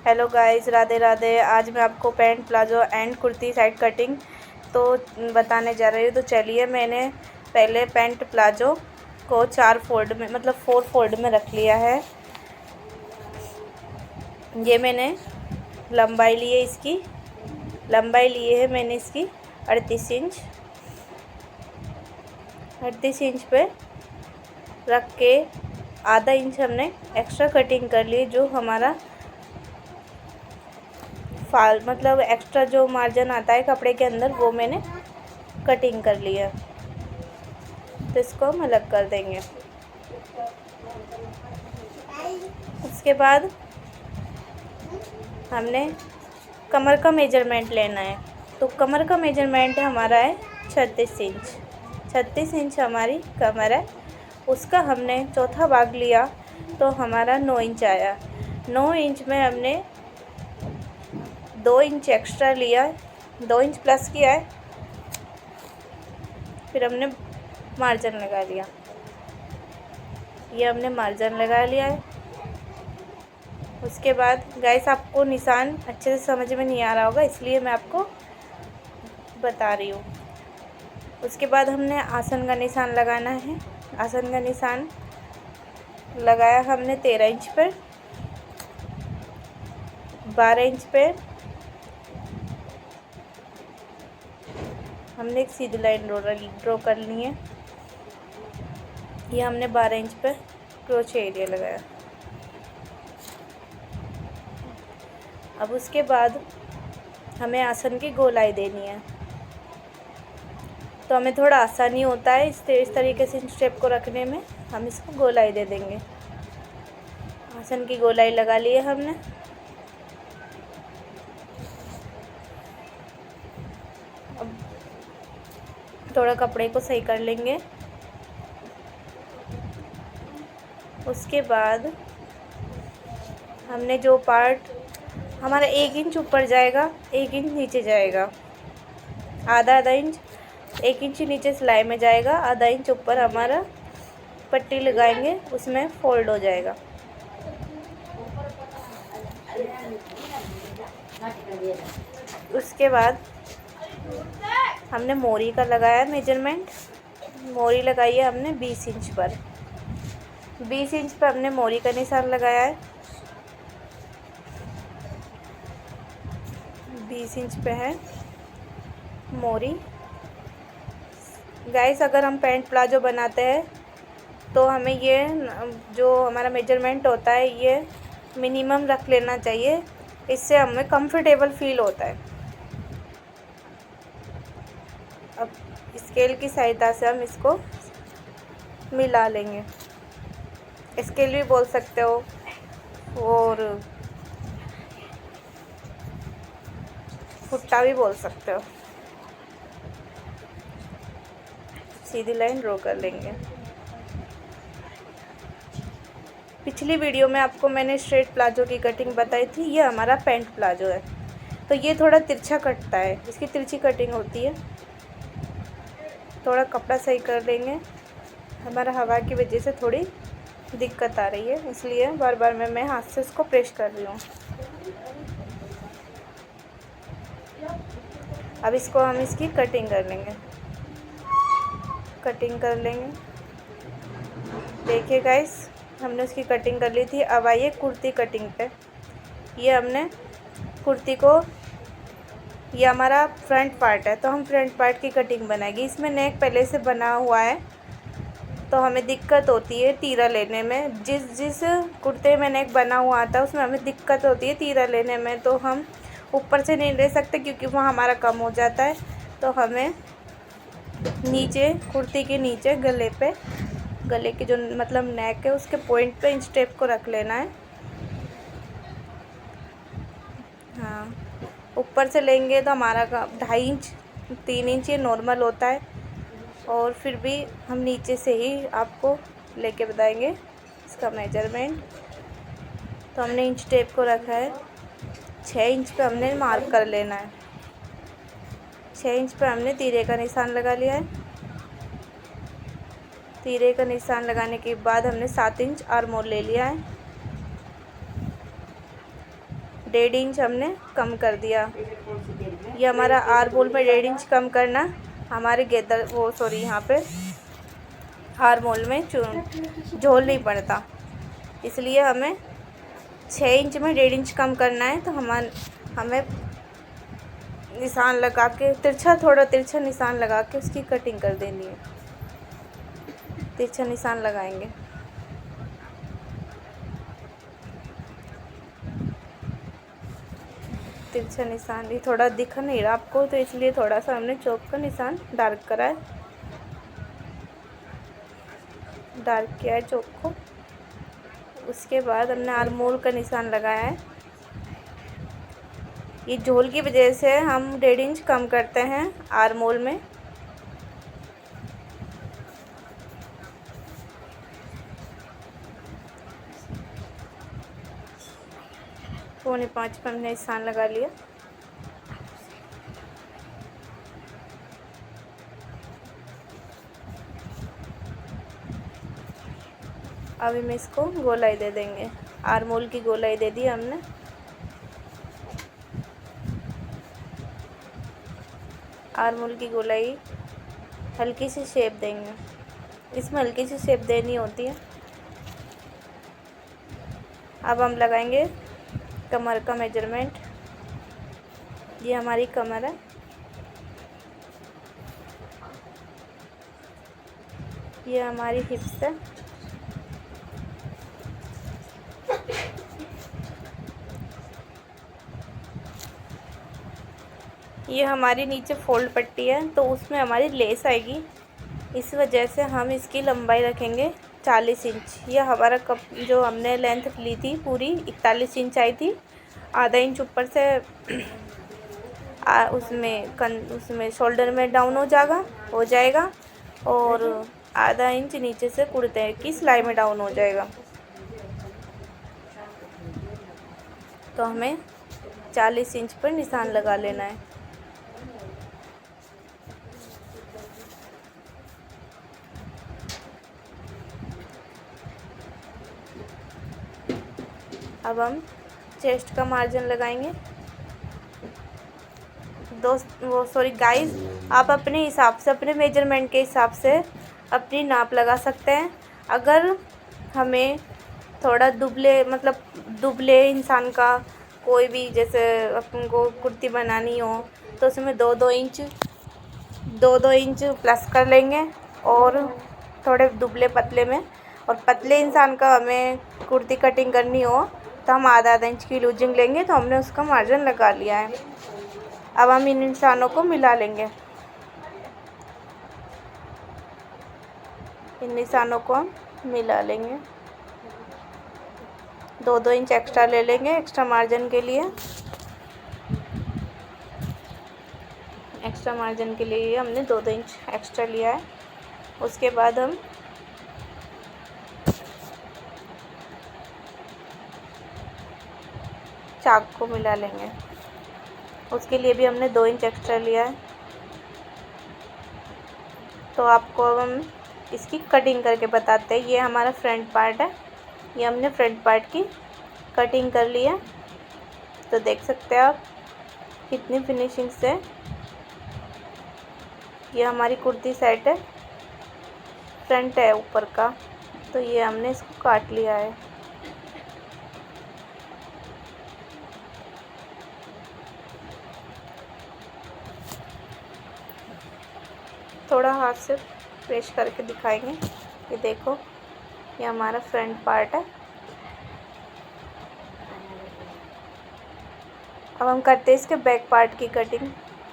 Hello guys, Radhe Radhe. आज मैं आपको pant palazzo and kurti side cutting तो बताने जा रही हूँ। तो चलिए, मैंने पहले पैंट प्लाजो को 4 फोल्ड में मतलब 4 फोल्ड में रख लिया है। ये मैंने लंबाई ली है, इसकी लंबाई ली है मैंने इसकी 38 इंच। 38 इंच पे रख के आधा इंच हमने एक्स्ट्रा कटिंग कर ली, जो हमारा फाल मतलब एक्स्ट्रा जो मार्जिन आता है कपड़े के अंदर, वो मैंने कटिंग कर लिया। तो इसको हम अलग कर देंगे। उसके बाद हमने कमर का मेजरमेंट लेना है। तो कमर का मेजरमेंट हमारा है 36 इंच। 36 इंच हमारी कमर है। उसका हमने चौथा भाग लिया तो हमारा 9 इंच आया। 9 इंच में हमने 2 इंच एक्स्ट्रा लिया, 2 इंच प्लस किया है। फिर हमने मार्जिन लगा लिया। ये हमने मार्जिन लगा लिया है। उसके बाद गाइस, आपको निशान अच्छे से समझ में नहीं आ रहा होगा, इसलिए मैं आपको बता रही हूँ। उसके बाद हमने आसन का निशान लगाना है। आसन का निशान लगाया हमने 13 इंच पर, 12 इंच पे हमने एक सीधी लाइन ड्रॉ कर ली है। ये हमने 12 इंच पे क्रोशे एरिया लगाया। अब उसके बाद हमें आसन की गोलाई देनी है। तो हमें थोड़ा आसानी होता है इस तरीके से स्टेप को रखने में। हम इसको गोलाई दे देंगे। आसन की गोलाई लगा ली है हमने। अब थोड़ा कपड़े को सही कर लेंगे। उसके बाद हमने जो पार्ट हमारा 1 इंच ऊपर जाएगा, 1 इंच नीचे जाएगा, आधा इंच, 1 इंच नीचे सिलाई में जाएगा, आधा इंच ऊपर हमारा पट्टी लगाएंगे, उसमें फोल्ड हो जाएगा। उसके बाद हमने मोरी का लगाया मेजरमेंट। मोरी लगाई है हमने 20 इंच पर। 20 इंच पर हमने मोरी का निशान लगाया है। 20 इंच पे है मोरी। गाइस, अगर हम पैंट प्लाजो बनाते हैं तो हमें ये जो हमारा मेजरमेंट होता है ये मिनिमम रख लेना चाहिए। इससे हमें कंफर्टेबल फील होता है। अब स्केल की सहायता से हम इसको मिला लेंगे। स्केल भी बोल सकते हो और फुट्टा भी बोल सकते हो। सीधी लाइन ड्रॉ कर लेंगे। पिछली वीडियो में आपको मैंने स्ट्रेट प्लाजो की कटिंग बताई थी। ये हमारा पैंट प्लाजो है, तो ये थोड़ा तिरछा कटता है, इसकी तिरछी कटिंग होती है। थोड़ा कपड़ा सही कर लेंगे। हमारा हवा की वजह से थोड़ी दिक्कत आ रही है, इसलिए बार बार मैं हाथ से इसको प्रेस कर रही हूँ। अब इसको हम इसकी कटिंग कर लेंगे। कटिंग कर लेंगे। देखिए गाइस, हमने उसकी कटिंग कर ली थी। अब आइए कुर्ती कटिंग पे। ये हमने कुर्ती को, ये हमारा फ्रंट पार्ट है, तो हम फ्रंट पार्ट की कटिंग बनाएंगे। इसमें नेक पहले से बना हुआ है, तो हमें दिक्कत होती है तीरा लेने में। जिस कुर्ते में नेक बना हुआ आता है उसमें हमें दिक्कत होती है तीरा लेने में। तो हम ऊपर से नहीं ले सकते क्योंकि वहाँ हमारा कम हो जाता है। तो हमें नीचे, कुर्ती के नीचे गले पे, गले के जो मतलब नेक है उसके पॉइंट पे इंच टेप को रख लेना है। हाँ, ऊपर से लेंगे तो हमारा 2.5 इंच 3 इंच ये नॉर्मल होता है। और फिर भी हम नीचे से ही आपको लेके बताएंगे इसका मेजरमेंट। तो हमने इंच टेप को रखा है 6 इंच पे हमने मार्क कर लेना है। 6 इंच पे हमने तीरे का निशान लगा लिया है। तीरे का निशान लगाने के बाद हमने 7 इंच आर्म होल ले लिया है। 1.5 इंच हमने कम कर दिया। ये हमारा आर मोल में 1.5 इंच कम करना, हमारे यहाँ पे आर मोल में झोल नहीं पड़ता, इसलिए हमें 6 इंच में 1.5 इंच कम करना है। तो हमें निशान लगा के थोड़ा तिरछा निशान लगा के उसकी कटिंग कर देनी है। तिरछा निशान लगाएंगे। तिरछा निशान ये थोड़ा दिख नहीं रहा आपको, तो इसलिए थोड़ा सा हमने चौक का निशान डार्क करा है, डार्क किया है चौक को। उसके बाद हमने आर्म होल का निशान लगाया है। ये झोल की वजह से हम 1.5 इंच कम करते हैं आर्म होल में। पौने 5 पर हमने निशान लगा लिया। अब हम इसको गोलाई दे देंगे। आर्म होल की गोलाई दे दी हमने। आर्म होल की गोलाई हल्की सी शेप देंगे, इसमें हल्की सी शेप देनी होती है। अब हम लगाएंगे कमर का मेजरमेंट। ये हमारी कमर है, ये हमारी हिप्स है, ये हमारी नीचे फोल्ड पट्टी है, तो उसमें हमारी लेस आएगी। इस वजह से हम इसकी लंबाई रखेंगे 40 इंच। यह हमारा जो हमने लेंथ ली थी पूरी 41 इंच आई थी। आधा इंच ऊपर से उसमें शोल्डर में डाउन हो जाएगा और आधा इंच नीचे से कुर्ते की सिलाई में डाउन हो जाएगा। तो हमें 40 इंच पर निशान लगा लेना है। अब हम चेस्ट का मार्जिन लगाएंगे। गाइस, आप अपने हिसाब से, अपने मेजरमेंट के हिसाब से अपनी नाप लगा सकते हैं। अगर हमें थोड़ा दुबले इंसान का कोई भी, जैसे अपन को कुर्ती बनानी हो, तो उसमें 2-2 इंच प्लस कर लेंगे। और थोड़े दुबले पतले में, और पतले इंसान का हमें कुर्ती कटिंग करनी हो तो हम आधा इंच की लूजिंग लेंगे। तो हमने उसका मार्जिन लगा लिया है। अब हम इन निशानों को मिला लेंगे। इन निशानों को हम मिला लेंगे। 2-2 इंच एक्स्ट्रा ले लेंगे एक्स्ट्रा मार्जिन के लिए। एक्स्ट्रा मार्जिन के लिए हमने 2-2 इंच एक्स्ट्रा लिया है। उसके बाद हम चाक को मिला लेंगे। उसके लिए भी हमने 2 इंच एक्स्ट्रा लिया है। तो आपको अब हम इसकी कटिंग करके बताते हैं। ये हमारा फ्रंट पार्ट है, ये हमने फ्रंट पार्ट की कटिंग कर ली है। तो देख सकते हैं आप कितनी फिनिशिंग से। ये हमारी कुर्ती सेट है, फ्रंट है ऊपर का, तो ये हमने इसको काट लिया है। थोड़ा हाथ से प्रेस करके दिखाएंगे। ये देखो, ये हमारा फ्रंट पार्ट है। अब हम करते हैं इसके बैक पार्ट की कटिंग,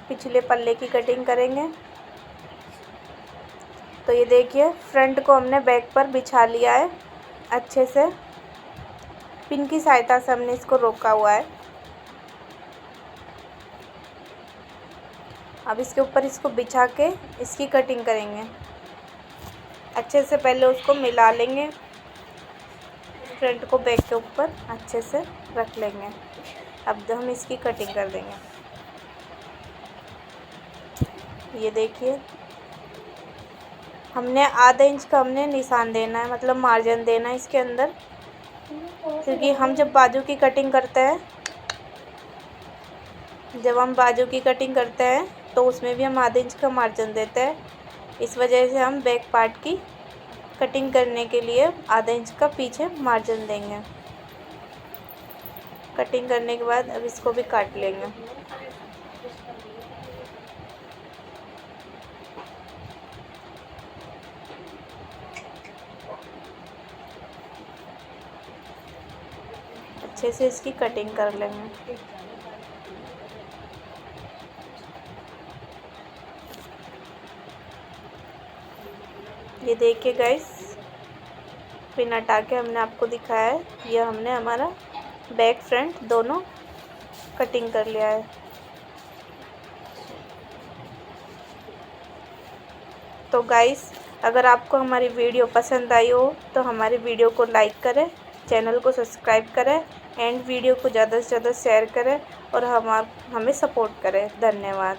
पिछले पल्ले की कटिंग करेंगे। तो ये देखिए, फ्रंट को हमने बैक पर बिछा लिया है अच्छे से। पिन की सहायता से हमने इसको रोका हुआ है। अब इसके ऊपर इसको बिछा के इसकी कटिंग करेंगे अच्छे से। पहले उसको मिला लेंगे, फ्रंट को बैक के ऊपर अच्छे से रख लेंगे। अब हम इसकी कटिंग कर देंगे। ये देखिए, हमने आधा इंच का हमने निशान देना है, मतलब मार्जिन देना है इसके अंदर, क्योंकि हम जब बाजू की कटिंग करते हैं जब हम बाजू की कटिंग करते हैं तो उसमें भी हम आधे इंच का मार्जिन देते हैं। इस वजह से हम बैक पार्ट की कटिंग करने के लिए आधा इंच का पीछे मार्जिन देंगे। कटिंग करने के बाद अब इसको भी काट लेंगे। अच्छे से इसकी कटिंग कर लेंगे। ये देखिए गाइस, पिन हटा के हमने आपको दिखाया है, ये हमने हमारा बैक फ्रंट दोनों कटिंग कर लिया है। तो गाइस, अगर आपको हमारी वीडियो पसंद आई हो तो हमारी वीडियो को लाइक करें, चैनल को सब्सक्राइब करें एंड वीडियो को ज़्यादा से ज़्यादा शेयर करें और हमें सपोर्ट करें। धन्यवाद।